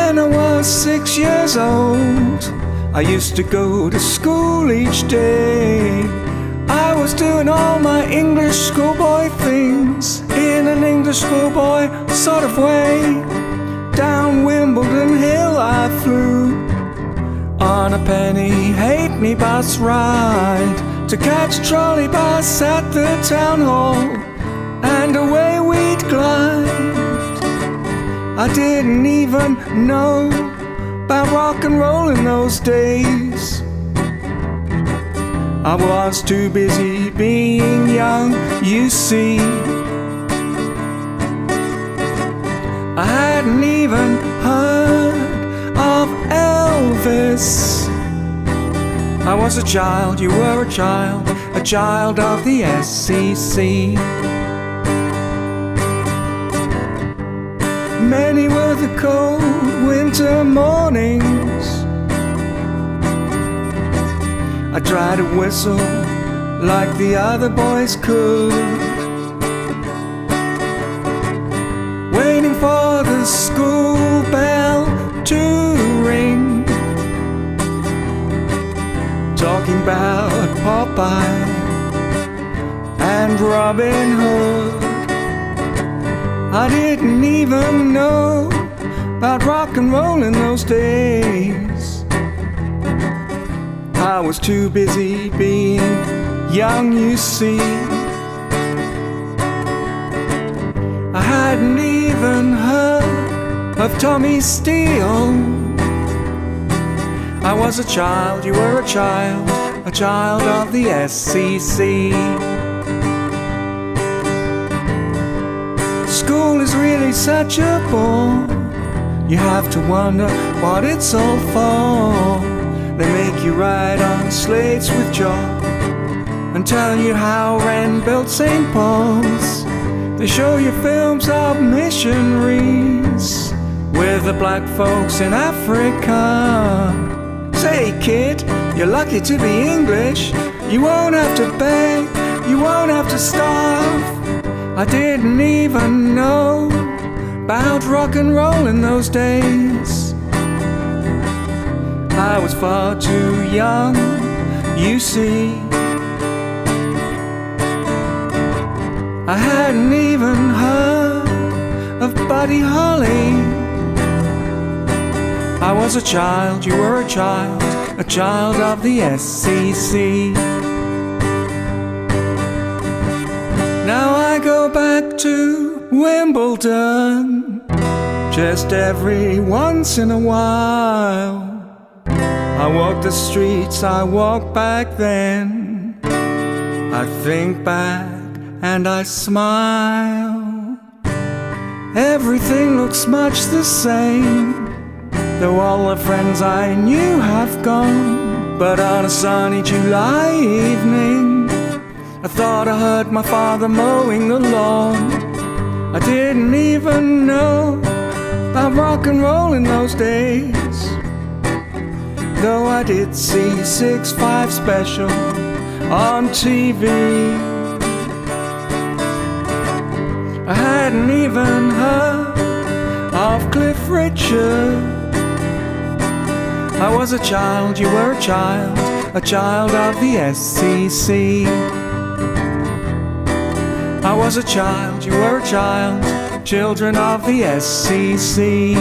When I was 6 years old, I used to go to school each day. I was doing all my English schoolboy things in an English schoolboy sort of way. Down Wimbledon Hill I flew on a penny halfpenny bus ride to catch a trolley bus at the town hall, and away we'd glide. I didn't even know about rock and roll in those days. I was too busy being young, you see. I hadn't even heard of Elvis. I was a child, you were a child of the S.C.C. Many were the cold winter mornings. I tried to whistle like the other boys could, waiting for the school bell to ring, talking about Popeye and Robin Hood. I didn't even know about rock and roll in those days. I was too busy being young, you see. I hadn't even heard of Tommy Steele. I was a child, you were a child of the S.C.C. School is really such a bore. You have to wonder what it's all for. They make you write on slates with chalk and tell you how Wren built St. Paul's. They show you films of missionaries with the black folks in Africa. Say kid, you're lucky to be English. You won't have to beg, you won't have to starve. I didn't even know about rock and roll in those days. I was far too young, you see. I hadn't even heard of Buddy Holly. I was a child, you were a child of the S.C.C. Now I go back to Wimbledon just every once in a while. I walk the streets I walked back then. I think back and I smile. Everything looks much the same, though all the friends I knew have gone. But on a sunny July evening, I thought I heard my father mowing the lawn. I didn't even know about rock and roll in those days, though I did see 6-5 special on TV. I hadn't even heard of Cliff Richard. I was a child, you were a child of the S.C.C. I was a child, you were a child, children of the S.C.C.